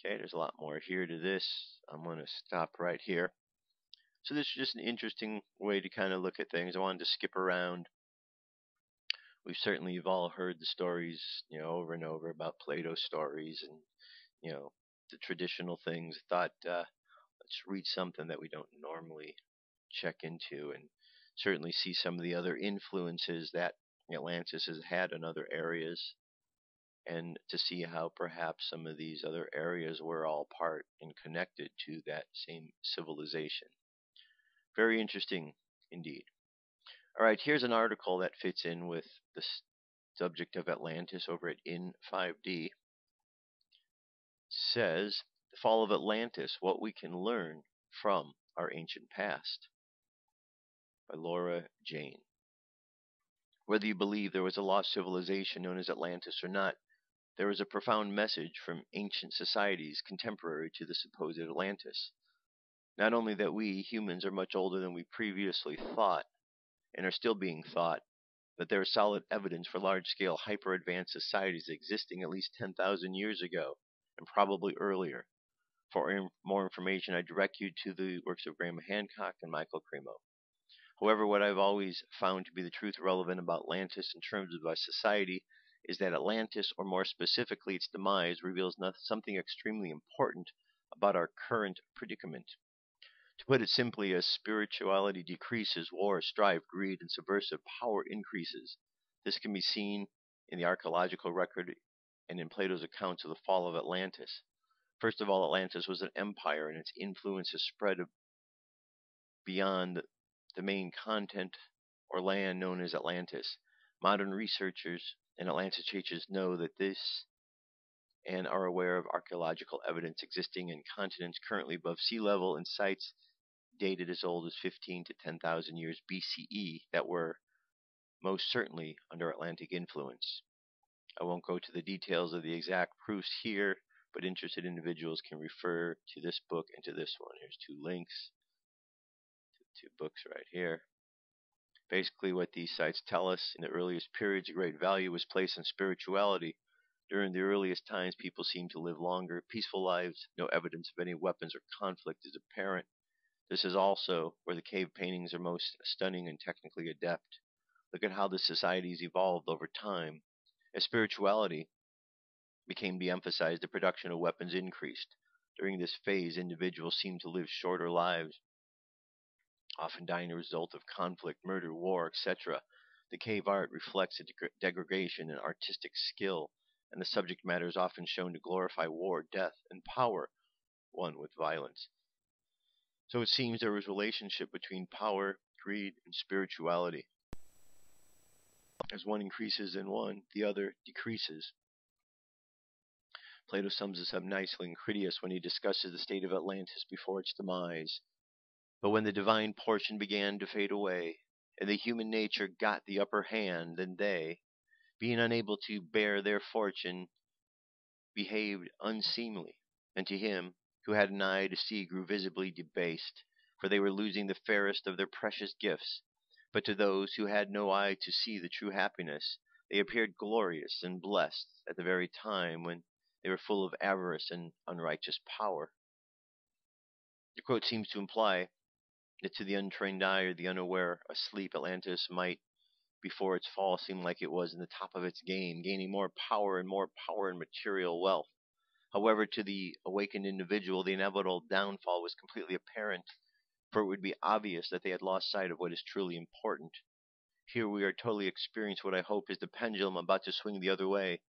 Okay, there's a lot more here to this. I'm going to stop right here. So this is just an interesting way to kind of look at things. I wanted to skip around. We've certainly all heard the stories, over and over about Plato's stories and, the traditional things. Thought, let's read something that we don't normally check into and certainly see some of the other influences that Atlantis has had in other areas, and to see how perhaps some of these other areas were all part and connected to that same civilization. Very interesting indeed. All right, here's an article that fits in with the subject of Atlantis over at In5D. Says, The Fall of Atlantis, What We Can Learn from Our Ancient Past, by Laura Jane. Whether you believe there was a lost civilization known as Atlantis or not, there is a profound message from ancient societies contemporary to the supposed Atlantis. Not only that we, humans, are much older than we previously thought, and are still being thought, but there is solid evidence for large-scale hyper-advanced societies existing at least 10,000 years ago, and probably earlier. For more information, I direct you to the works of Graham Hancock and Michael Cremo. However, what I've always found to be the truth relevant about Atlantis in terms of our society is that Atlantis, or more specifically its demise, reveals something extremely important about our current predicament. To put it simply, as spirituality decreases, war, strife, greed, and subversive power increases. This can be seen in the archaeological record and in Plato's accounts of the fall of Atlantis. First of all, Atlantis was an empire, and its influence has spread beyond the main continent or land known as Atlantis. Modern researchers and Atlantis teachers know that this and are aware of archaeological evidence existing in continents currently above sea level in sites dated as old as 15 to 10,000 years BCE that were most certainly under Atlantic influence. I won't go to the details of the exact proofs here, but interested individuals can refer to this book and to this one. Here's two links to two books right here. Basically, what these sites tell us, in the earliest periods, a great value was placed on spirituality. During the earliest times, people seemed to live longer, peaceful lives. No evidence of any weapons or conflict is apparent. This is also where the cave paintings are most stunning and technically adept. Look at how the societies evolved over time. As spirituality became de-emphasized, the production of weapons increased. During this phase, individuals seemed to live shorter lives, often dying as a result of conflict, murder, war, etc. The cave art reflects a degradation in artistic skill, and the subject matter is often shown to glorify war, death, and power, won with violence. So it seems there was a relationship between power, greed, and spirituality. As one increases in one, the other decreases. Plato sums this up nicely in Critias when he discusses the state of Atlantis before its demise. But when the divine portion began to fade away, and the human nature got the upper hand, then they, being unable to bear their fortune, behaved unseemly, and to him who had an eye to see grew visibly debased, for they were losing the fairest of their precious gifts. But to those who had no eye to see the true happiness, they appeared glorious and blessed at the very time when they were full of avarice and unrighteous power. The quote seems to imply that to the untrained eye or the unaware asleep, Atlantis might, before its fall, seem like it was in the top of its game, gaining more power and material wealth. However, to the awakened individual, the inevitable downfall was completely apparent, for it would be obvious that they had lost sight of what is truly important. Here we are totally experiencing what I hope is the pendulum about to swing the other way.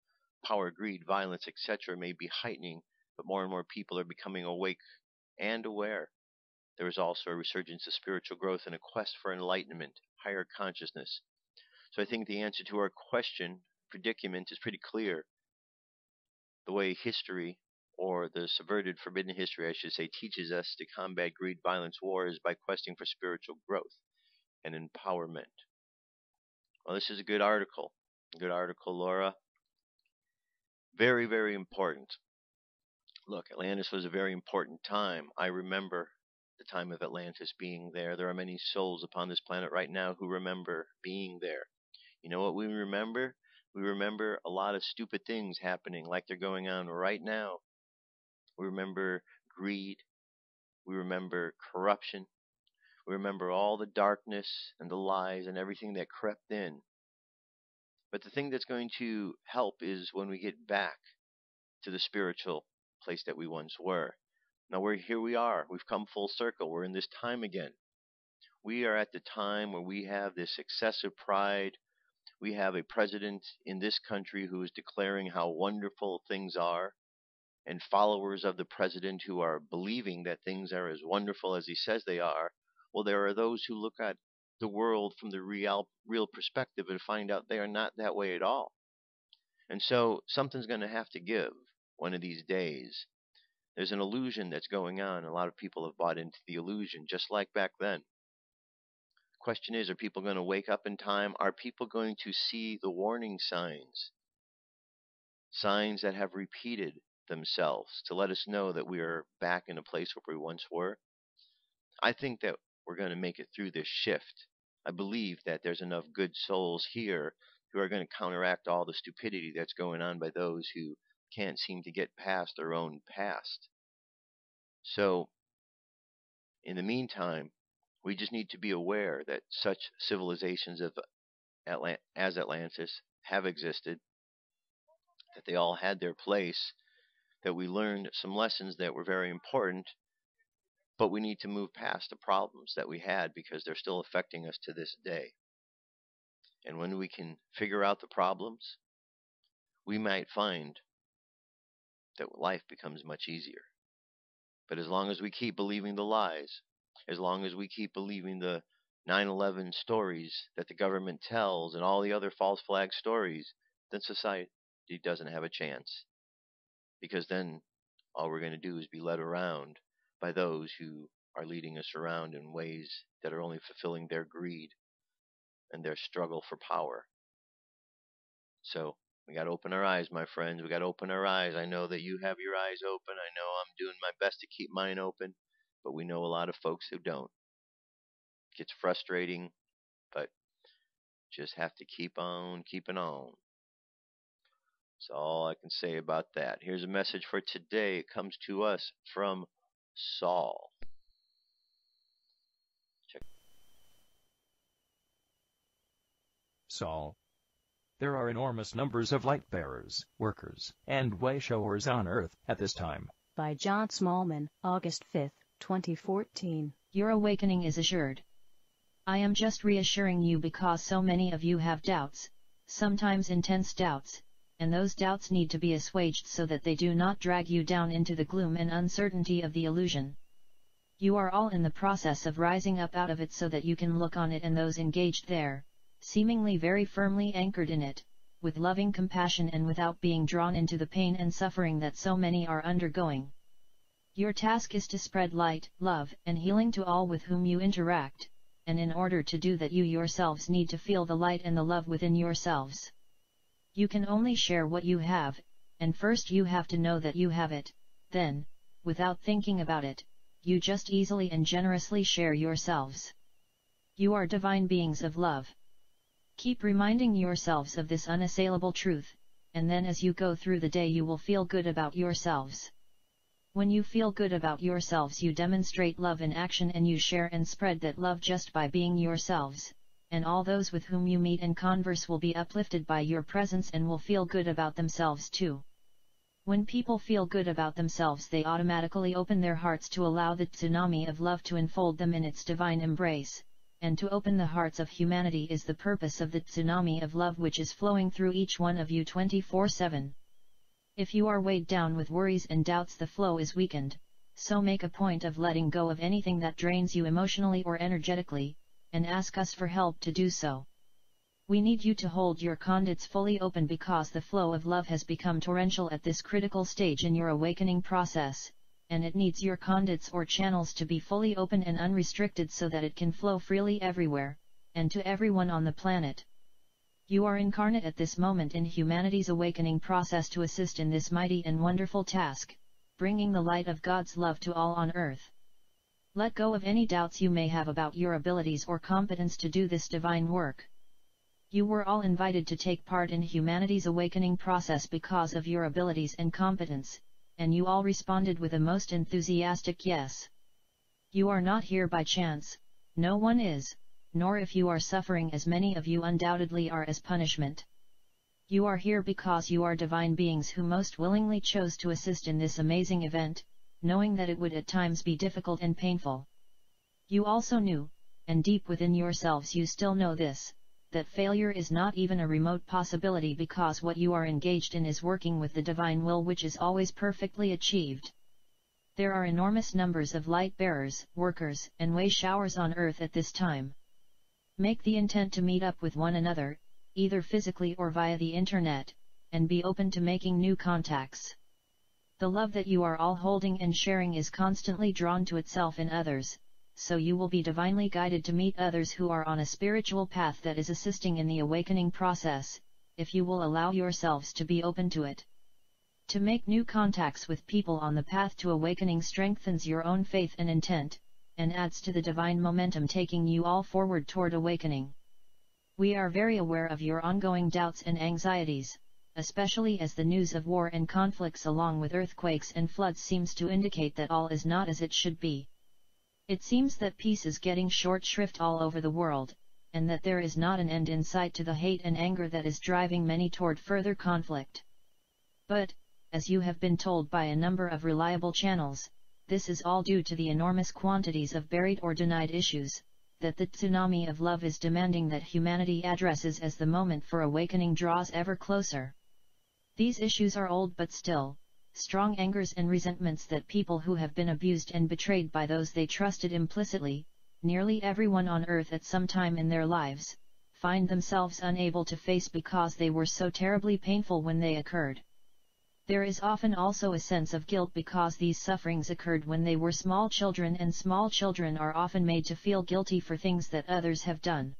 Power, greed, violence, etc. may be heightening, but more and more people are becoming awake and aware. There is also a resurgence of spiritual growth and a quest for enlightenment, higher consciousness. So I think the answer to our question, predicament, is pretty clear. The way history or the subverted forbidden history, I should say, teaches us to combat greed, violence, wars by questing for spiritual growth and empowerment. Well, this is a good article. Good article, Laura. Very, very important. Look, Atlantis was a very important time. I remember the time of Atlantis being there. There are many souls upon this planet right now who remember being there. You know what we remember? We remember a lot of stupid things happening like they're going on right now. We remember greed. We remember corruption. We remember all the darkness and the lies and everything that crept in. But the thing that's going to help is when we get back to the spiritual place that we once were. Now here we are. We've come full circle. We're in this time again. We are at the time where we have this excessive pride. We have a president in this country who is declaring how wonderful things are, and followers of the president who are believing that things are as wonderful as he says they are. Well, there are those who look at the world from the real perspective and find out they are not that way at all. And so something's going to have to give one of these days. There's an illusion that's going on. A lot of people have bought into the illusion, just like back then. Question is, are people going to wake up in time? Are people going to see the warning signs? Signs that have repeated themselves to let us know that we are back in a place where we once were? I think that we're going to make it through this shift. I believe that there's enough good souls here who are going to counteract all the stupidity that's going on by those who can't seem to get past their own past. So, in the meantime, we just need to be aware that such civilizations as Atlantis have existed, that they all had their place, that we learned some lessons that were very important, but we need to move past the problems that we had because they're still affecting us to this day. And when we can figure out the problems, we might find that life becomes much easier. But as long as we keep believing the lies, as long as we keep believing the 9/11 stories that the government tells and all the other false flag stories, then society doesn't have a chance. Because then all we're going to do is be led around by those who are leading us around in ways that are only fulfilling their greed and their struggle for power. So we got to open our eyes, my friends. We got to open our eyes. I know that you have your eyes open. I know I'm doing my best to keep mine open, but we know a lot of folks who don't. It gets frustrating, but just have to keep on keeping on. That's all I can say about that. Here's a message for today. It comes to us from Saul. Check. Saul. There are enormous numbers of light-bearers, workers, and way-showers on Earth at this time. By John Smallman, August 5, 2014. Your awakening is assured. I am just reassuring you because so many of you have doubts, sometimes intense doubts, and those doubts need to be assuaged so that they do not drag you down into the gloom and uncertainty of the illusion. You are all in the process of rising up out of it so that you can look on it and those engaged there, seemingly very firmly anchored in it, with loving compassion and without being drawn into the pain and suffering that so many are undergoing. Your task is to spread light, love, and healing to all with whom you interact, and in order to do that you yourselves need to feel the light and the love within yourselves. You can only share what you have, and first you have to know that you have it, then, without thinking about it, you just easily and generously share yourselves. You are divine beings of love. Keep reminding yourselves of this unassailable truth, and then as you go through the day you will feel good about yourselves. When you feel good about yourselves you demonstrate love in action and you share and spread that love just by being yourselves, and all those with whom you meet and converse will be uplifted by your presence and will feel good about themselves too. When people feel good about themselves they automatically open their hearts to allow the tsunami of love to enfold them in its divine embrace. And to open the hearts of humanity is the purpose of the tsunami of love which is flowing through each one of you 24/7. If you are weighed down with worries and doubts the flow is weakened, so make a point of letting go of anything that drains you emotionally or energetically, and ask us for help to do so. We need you to hold your conduits fully open because the flow of love has become torrential at this critical stage in your awakening process, and it needs your conduits or channels to be fully open and unrestricted so that it can flow freely everywhere, and to everyone on the planet. You are incarnate at this moment in humanity's awakening process to assist in this mighty and wonderful task, bringing the light of God's love to all on earth. Let go of any doubts you may have about your abilities or competence to do this divine work. You were all invited to take part in humanity's awakening process because of your abilities and competence, and you all responded with a most enthusiastic yes. You are not here by chance, no one is, nor if you are suffering as many of you undoubtedly are as punishment. You are here because you are divine beings who most willingly chose to assist in this amazing event, knowing that it would at times be difficult and painful. You also knew, and deep within yourselves you still know this, that failure is not even a remote possibility because what you are engaged in is working with the divine will which is always perfectly achieved. There are enormous numbers of light bearers, workers, and way showers on earth at this time. Make the intent to meet up with one another, either physically or via the internet, and be open to making new contacts. The love that you are all holding and sharing is constantly drawn to itself in others, so you will be divinely guided to meet others who are on a spiritual path that is assisting in the awakening process, if you will allow yourselves to be open to it. To make new contacts with people on the path to awakening strengthens your own faith and intent, and adds to the divine momentum taking you all forward toward awakening. We are very aware of your ongoing doubts and anxieties, especially as the news of war and conflicts along with earthquakes and floods seems to indicate that all is not as it should be. It seems that peace is getting short shrift all over the world, and that there is not an end in sight to the hate and anger that is driving many toward further conflict. But, as you have been told by a number of reliable channels, this is all due to the enormous quantities of buried or denied issues, that the tsunami of love is demanding that humanity addresses as the moment for awakening draws ever closer. These issues are old but still, strong angers and resentments that people who have been abused and betrayed by those they trusted implicitly, nearly everyone on earth at some time in their lives, find themselves unable to face because they were so terribly painful when they occurred. There is often also a sense of guilt because these sufferings occurred when they were small children, and small children are often made to feel guilty for things that others have done.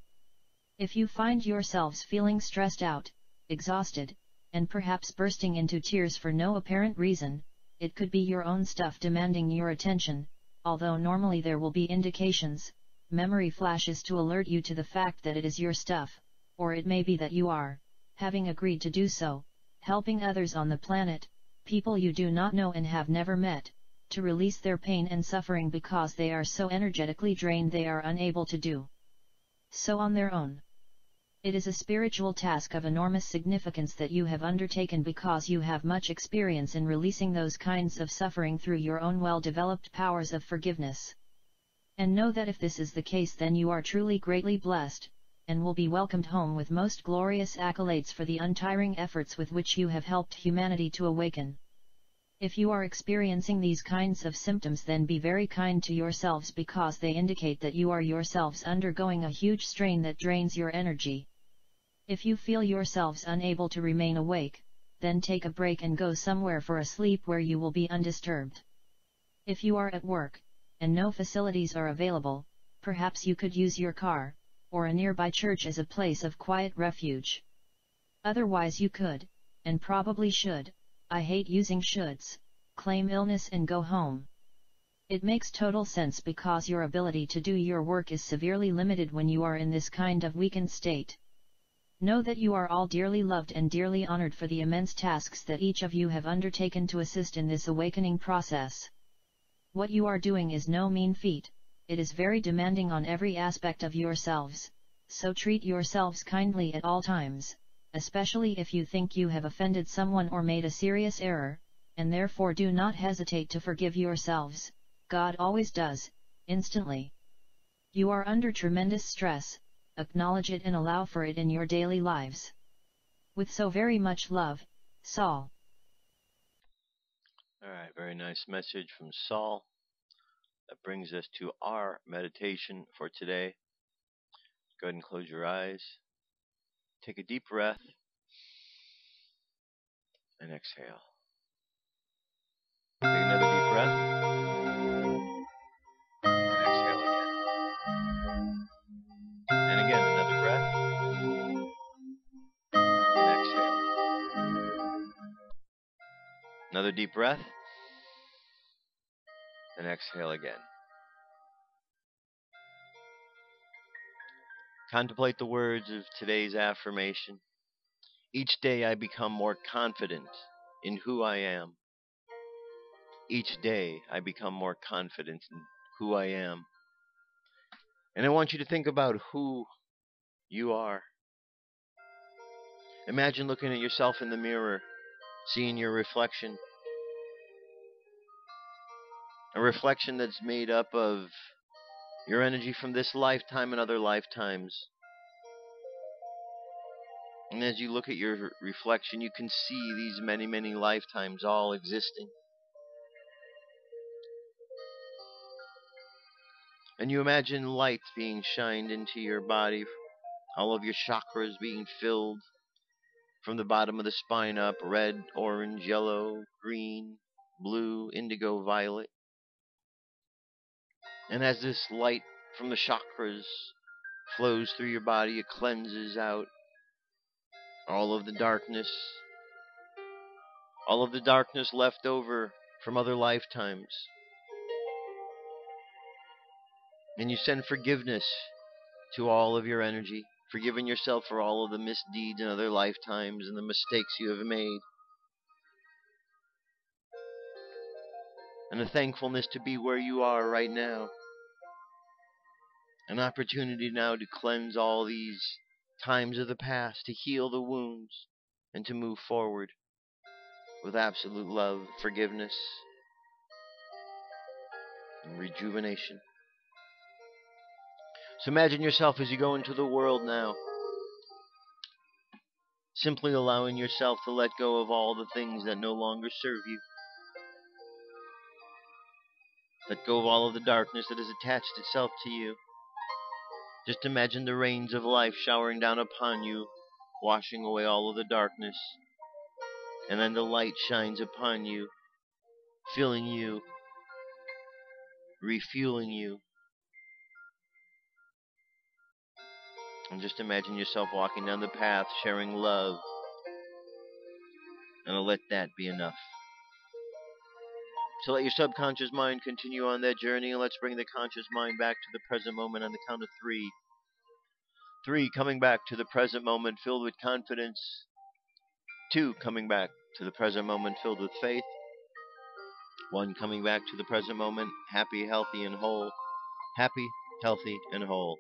If you find yourselves feeling stressed out, exhausted, and perhaps bursting into tears for no apparent reason, it could be your own stuff demanding your attention, although normally there will be indications, memory flashes to alert you to the fact that it is your stuff, or it may be that you are, having agreed to do so, helping others on the planet, people you do not know and have never met, to release their pain and suffering because they are so energetically drained they are unable to do so on their own. It is a spiritual task of enormous significance that you have undertaken because you have much experience in releasing those kinds of suffering through your own well-developed powers of forgiveness. And know that if this is the case, then you are truly greatly blessed, and will be welcomed home with most glorious accolades for the untiring efforts with which you have helped humanity to awaken. If you are experiencing these kinds of symptoms, then be very kind to yourselves because they indicate that you are yourselves undergoing a huge strain that drains your energy. If you feel yourselves unable to remain awake, then take a break and go somewhere for a sleep where you will be undisturbed. If you are at work, and no facilities are available, perhaps you could use your car, or a nearby church as a place of quiet refuge. Otherwise you could, and probably should, I hate using shoulds, claim illness and go home. It makes total sense because your ability to do your work is severely limited when you are in this kind of weakened state. Know that you are all dearly loved and dearly honored for the immense tasks that each of you have undertaken to assist in this awakening process. What you are doing is no mean feat, it is very demanding on every aspect of yourselves, so treat yourselves kindly at all times, especially if you think you have offended someone or made a serious error, and therefore do not hesitate to forgive yourselves. God always does, instantly. You are under tremendous stress, acknowledge it and allow for it in your daily lives. With so very much love, Saul. Alright, very nice message from Saul. That brings us to our meditation for today. Go ahead and close your eyes. Take a deep breath and exhale. Take another deep breath and exhale again. And again, another breath and exhale. Another deep breath and exhale again. Contemplate the words of today's affirmation. Each day I become more confident in who I am. Each day I become more confident in who I am. And I want you to think about who you are. Imagine looking at yourself in the mirror, seeing your reflection. A reflection that's made up of your energy from this lifetime and other lifetimes. And as you look at your reflection, you can see these many, many lifetimes all existing. And you imagine light being shined into your body, all of your chakras being filled from the bottom of the spine up, red, orange, yellow, green, blue, indigo, violet. And as this light from the chakras flows through your body, it cleanses out all of the darkness left over from other lifetimes. And you send forgiveness to all of your energy, forgiving yourself for all of the misdeeds in other lifetimes and the mistakes you have made. And a thankfulness to be where you are right now. An opportunity now to cleanse all these times of the past, to heal the wounds, and to move forward with absolute love, forgiveness, and rejuvenation. So imagine yourself as you go into the world now, simply allowing yourself to let go of all the things that no longer serve you. Let go of all of the darkness that has attached itself to you. Just imagine the rains of life showering down upon you, washing away all of the darkness. And then the light shines upon you, filling you, refueling you. And just imagine yourself walking down the path, sharing love. And let that be enough. So let your subconscious mind continue on that journey, and let's bring the conscious mind back to the present moment on the count of 3. 3, coming back to the present moment filled with confidence. 2, coming back to the present moment filled with faith. 1, coming back to the present moment happy, healthy, and whole. Happy, healthy, and whole.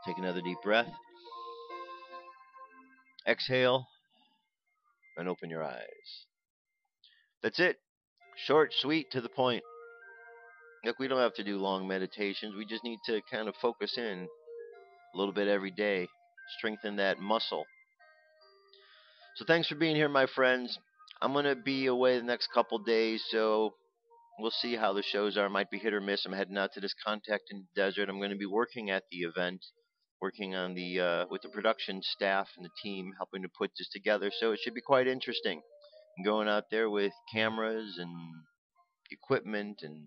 Take another deep breath. Exhale, and open your eyes. That's it. Short, sweet, to the point. Look, we don't have to do long meditations. We just need to kind of focus in a little bit every day. Strengthen that muscle. So thanks for being here, my friends. I'm going to be away the next couple days, so we'll see how the shows are. Might be hit or miss. I'm heading out to this contact in the desert. I'm going to be working at the event, working on the with the production staff and the team, helping to put this together. So it should be quite interesting. I'm going out there with cameras and equipment, and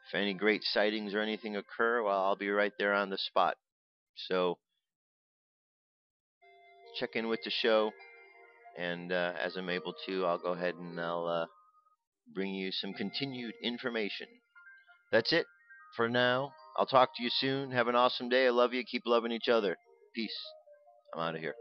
if any great sightings or anything occur, well, I'll be right there on the spot. So check in with the show, and as I'm able to, I'll go ahead and I'll bring you some continued information. That's it for now. I'll talk to you soon. Have an awesome day. I love you. Keep loving each other. Peace. I'm out of here.